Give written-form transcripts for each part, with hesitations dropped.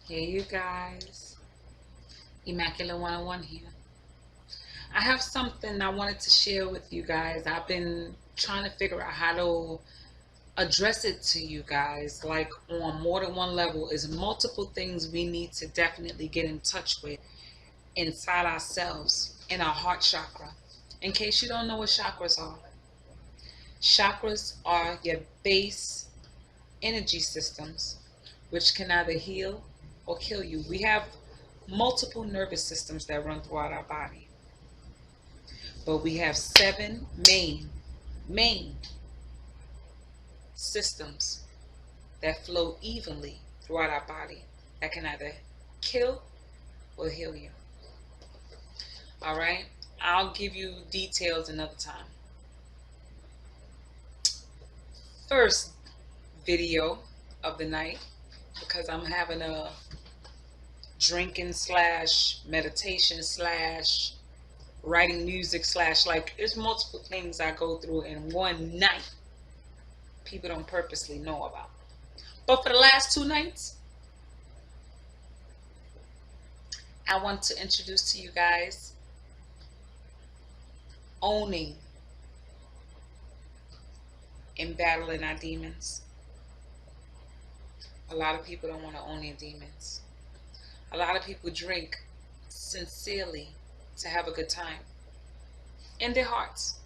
Hey, you guys. Immaculate 101 here. I have something I wanted to share with you guys. I've been trying to figure out how to address it to you guys, like on more than one level. Is multiple things we need to definitely get in touch with inside ourselves in our heart chakra. In case you don't know what chakras are your base energy systems, which can either heal or kill you. We have multiple nervous systems that run throughout our body, but we have seven main systems that flow evenly throughout our body that can either kill or heal you. All right, I'll give you details another time. First video of the night, because I'm having a drinking slash meditation slash writing music slash, like, there's multiple things I go through in one night people don't purposely know about. But for the last 2 nights, I want to introduce to you guys owning and battling our demons. A lot of people don't want to own their demons. A lot of people drink sincerely to have a good time in their hearts,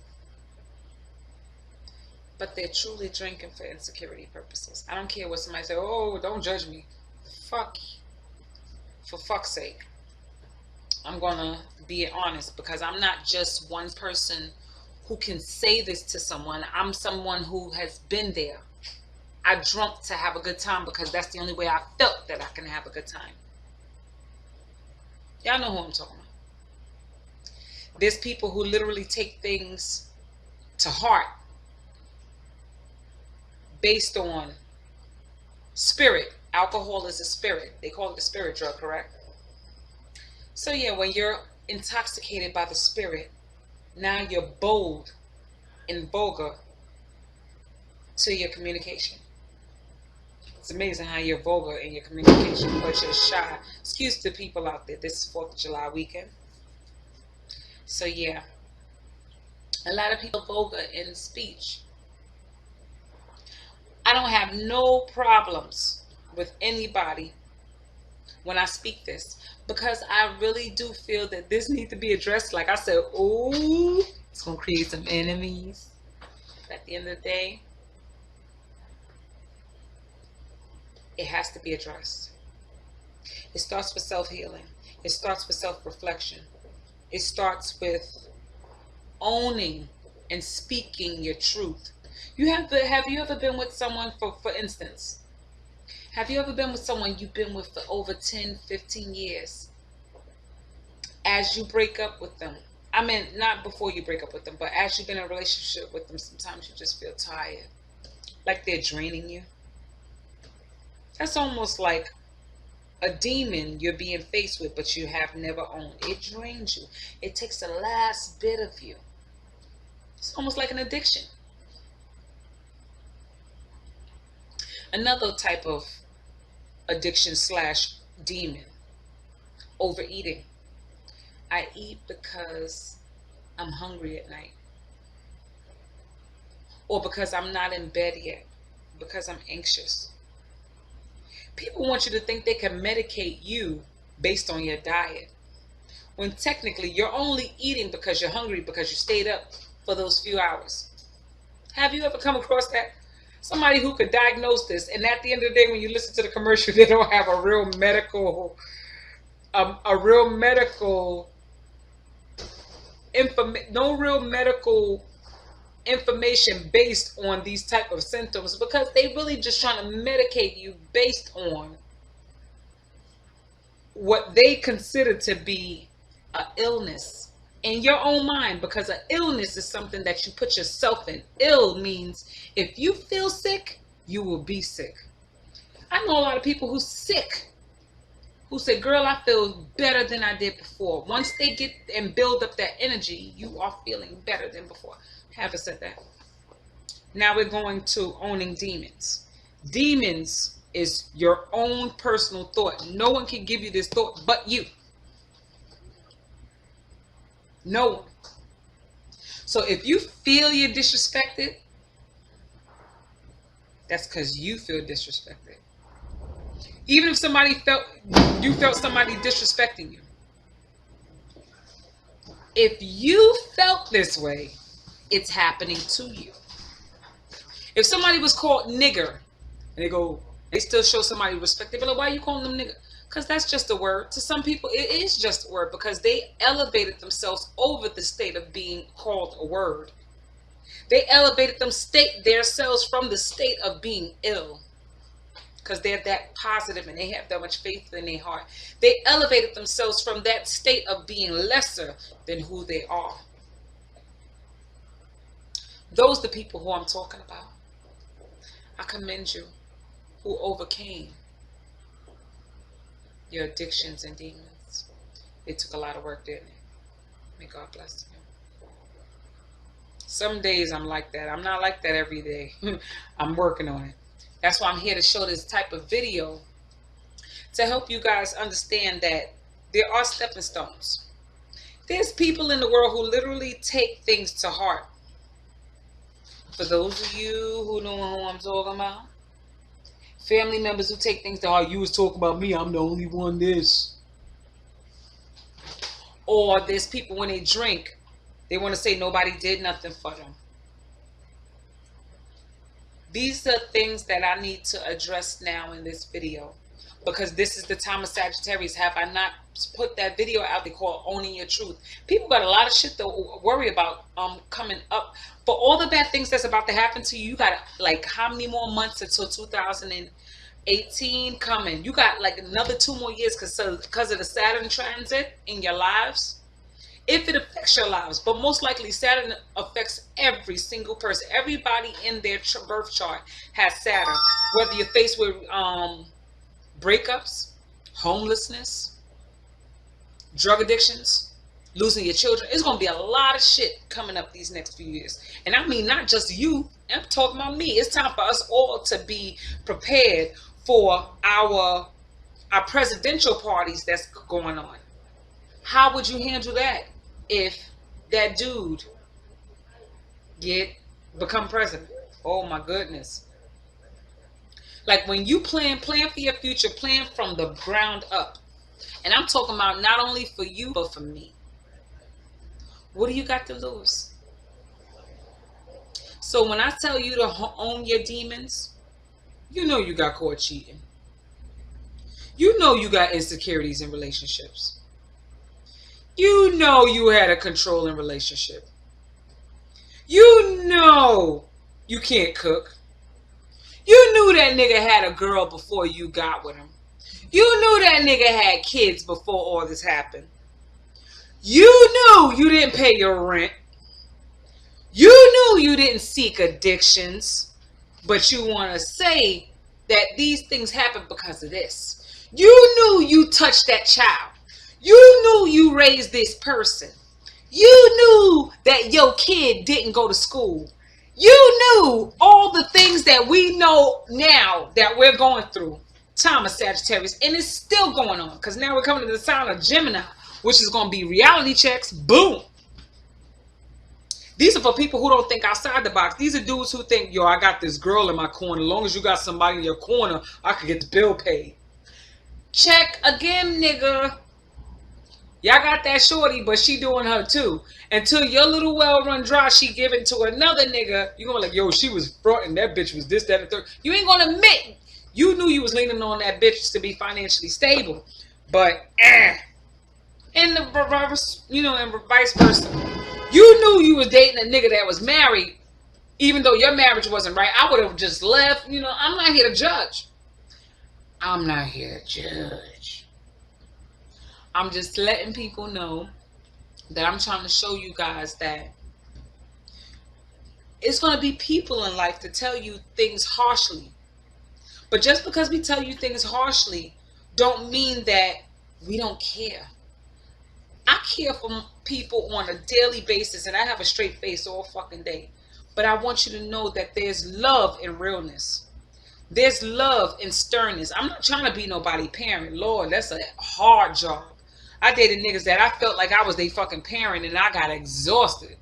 but they're truly drinking for insecurity purposes. I don't care what somebody say. Oh, don't judge me. Fuck. For fuck's sake. I'm gonna be honest, because I'm not just one person who can say this to someone. I'm someone who has been there. I drunk to have a good time because that's the only way I felt that I can have a good time. Y'all know who I'm talking about. There's people who literally take things to heart based on spirit. Alcohol is a spirit. They call it a spirit drug, correct? So yeah, when you're intoxicated by the spirit, now you're bold and vulgar to your communication. It's amazing how you're vulgar in your communication, but you're shy. Excuse the people out there. This is 4th of July weekend. So yeah, a lot of people are vulgar in speech. I don't have no problems with anybody when I speak this, because I really do feel that this needs to be addressed. Like I said, oh, it's going to create some enemies. But at the end of the day, it has to be addressed. It starts with self-healing. It starts with self-reflection. It starts with owning and speaking your truth. Have you ever been with someone, for instance, have you ever been with someone you've been with for over 10, 15 years? As you break up with them, I mean, not before you break up with them, but as you've been in a relationship with them, sometimes you just feel tired, like they're draining you. That's almost like a demon you're being faced with, but you have never owned. It drains you. It takes the last bit of you. It's almost like an addiction. Another type of addiction slash demon, overeating. I eat because I'm hungry at night, or because I'm not in bed yet, because I'm anxious. People want you to think they can medicate you based on your diet, when technically you're only eating because you're hungry, because you stayed up for those few hours. Have you ever come across that? Somebody who could diagnose this, and at the end of the day, when you listen to the commercial, they don't have a real medical no real medical information based on these type of symptoms, because they really just trying to medicate you based on what they consider to be an illness in your own mind, because an illness is something that you put yourself in. Ill means if you feel sick, you will be sick. I know a lot of people who's sick who say, girl, I feel better than I did before. Once they get and build up that energy, you are feeling better than before. Having said that, now we're going to owning demons. Demons is your own personal thought. No one can give you this thought but you. No one. So if you feel you're disrespected, that's because you feel disrespected. Even if you felt somebody disrespecting you. If you felt this way, it's happening to you. If somebody was called nigger, and they still show somebody respect, they be like, why are you calling them nigger? Because that's just a word. To some people, it is just a word because they elevated themselves over the state of being called a word. They elevated themselves from the state of being ill because they're that positive and they have that much faith in their heart. They elevated themselves from that state of being lesser than who they are. Those are the people who I'm talking about. I commend you who overcame your addictions and demons. It took a lot of work, didn't it? May God bless you. Some days I'm like that. I'm not like that every day. I'm working on it. That's why I'm here to show this type of video to help you guys understand that there are stepping stones. There's people in the world who literally take things to heart. For those of you who know who I'm talking about, family members who take things to heart. You was talking about me, I'm the only one this. Or there's people when they drink, they want to say nobody did nothing for them. These are things that I need to address now in this video. Because this is the time of Sagittarius. Have I not put that video out there called Owning Your Truth? People got a lot of shit to worry about coming up. For all the bad things that's about to happen to you, you got like how many more months until 2018 coming? You got like another 2 more years because of the Saturn transit in your lives. If it affects your lives, but most likely Saturn affects every single person. Everybody in their birth chart has Saturn. Whether you're faced with breakups, homelessness, drug addictions, losing your children. It's going to be a lot of shit coming up these next few years. And I mean, not just you. I'm talking about me. It's time for us all to be prepared for our presidential parties that's going on. How would you handle that if that dude become president? Oh my goodness. Like when you plan for your future, plan from the ground up. And I'm talking about not only for you, but for me. What do you got to lose? So when I tell you to own your demons, you know you got caught cheating. You know you got insecurities in relationships. You know you had a controlling relationship. You know you can't cook. You knew that nigga had a girl before you got with him. You knew that nigga had kids before all this happened. You knew you didn't pay your rent. You knew you didn't seek addictions. But you want to say that these things happened because of this. You knew you touched that child. You knew you raised this person. You knew that your kid didn't go to school. You knew all the things that we know now that we're going through. Time of Sagittarius. And it's still going on. Because now we're coming to the sign of Gemini, which is going to be reality checks. Boom. These are for people who don't think outside the box. These are dudes who think, yo, I got this girl in my corner. As long as you got somebody in your corner, I could get the bill paid. Check again, nigga. Y'all got that shorty, but she doing her too. Until your little well run dry, she give it to another nigga. You gonna be like, yo, she was fronting. That bitch was this, that, and the third. You ain't gonna admit. You knew you was leaning on that bitch to be financially stable. But, and the reverse, and vice versa. You knew you was dating a nigga that was married, even though your marriage wasn't right. I would have just left. I'm not here to judge. I'm not here to judge. I'm just letting people know that I'm trying to show you guys that it's going to be people in life to tell you things harshly. But just because we tell you things harshly, don't mean that we don't care. I care for people on a daily basis, and I have a straight face all fucking day. But I want you to know that there's love and realness. There's love and sternness. I'm not trying to be nobody parent. Lord, that's a hard job. I dated niggas that I felt like I was their fucking parent and I got exhausted.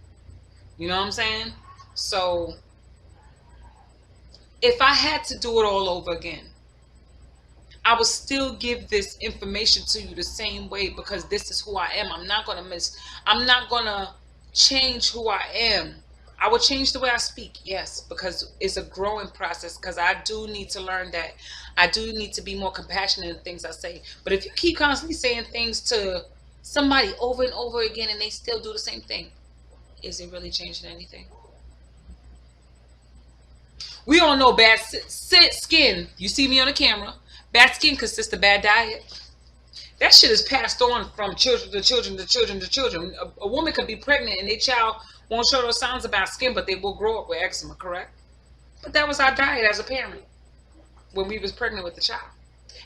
You know what I'm saying? So if I had to do it all over again, I would still give this information to you the same way, because this is who I am. I'm not gonna change who I am. I would change the way I speak, yes, because it's a growing process, because I do need to learn that I do need to be more compassionate in the things I say. But if you keep constantly saying things to somebody over and over again and they still do the same thing, is it really changing anything? We all know bad skin. You see me on the camera. Bad skin consists of bad diet. That shit is passed on from children to children to children to children. A woman could be pregnant and their child won't show those signs of bad skin, but they will grow up with eczema, correct? But that was our diet as a parent when we was pregnant with the child.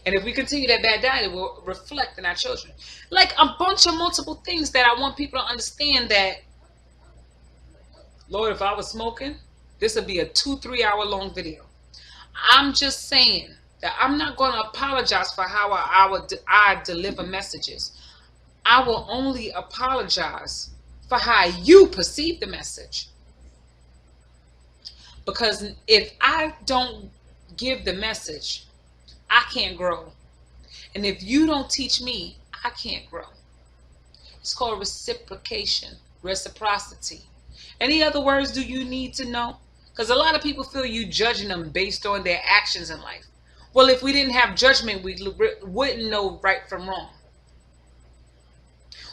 And if we continue that bad diet, it will reflect in our children. Like a bunch of multiple things that I want people to understand that, Lord, if I was smoking, this would be a 2-3 hour long video. I'm just saying that I'm not going to apologize for how I deliver messages. I will only apologize for how you perceive the message. Because if I don't give the message, I can't grow. And if you don't teach me, I can't grow. It's called reciprocation, reciprocity. Any other words do you need to know? Because a lot of people feel you judging them based on their actions in life. Well, if we didn't have judgment, we wouldn't know right from wrong.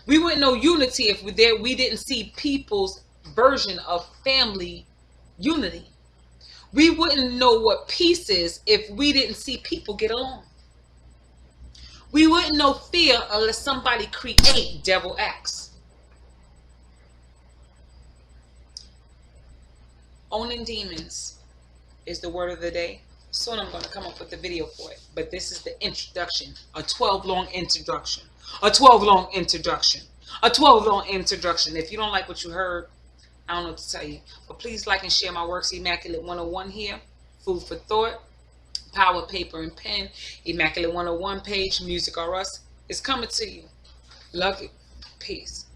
We wouldn't know unity if we didn't see people's version of family unity. We wouldn't know what peace is if we didn't see people get along. We wouldn't know fear unless somebody create devil acts. Owning demons is the word of the day. Soon I'm going to come up with the video for it. But this is the introduction. A 12 long introduction. A 12 long introduction. A 12 long introduction. If you don't like what you heard, I don't know what to tell you. But please like and share my works. Immaculate 101 here. Food for thought. Power, paper, and pen. Immaculate 101 page. Music or Us is coming to you. Love you. Peace.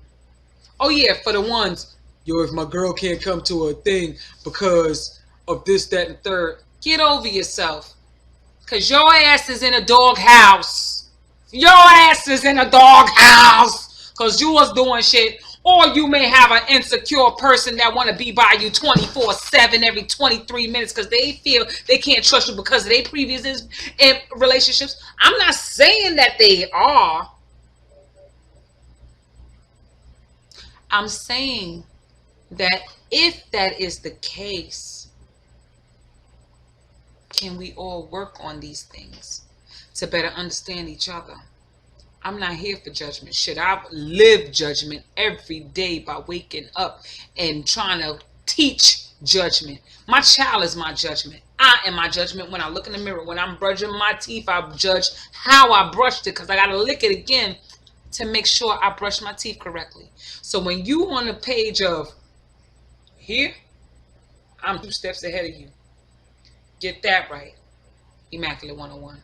Oh yeah, for the ones, yo, if my girl can't come to a thing because of this, that, and third, get over yourself. Because your ass is in a doghouse. Your ass is in a doghouse. Because you was doing shit. Or you may have an insecure person that want to be by you 24/7 every 23 minutes because they feel they can't trust you because of their previous relationships. I'm not saying that they are. I'm saying that if that is the case, can we all work on these things to better understand each other? I'm not here for judgment. Shit, I live judgment every day by waking up and trying to teach judgment. My child is my judgment. I am my judgment. When I look in the mirror, when I'm brushing my teeth, I judge how I brushed it because I got to lick it again to make sure I brush my teeth correctly. So when you on the page of here, I'm 2 steps ahead of you. Get that right. Immaculate 101.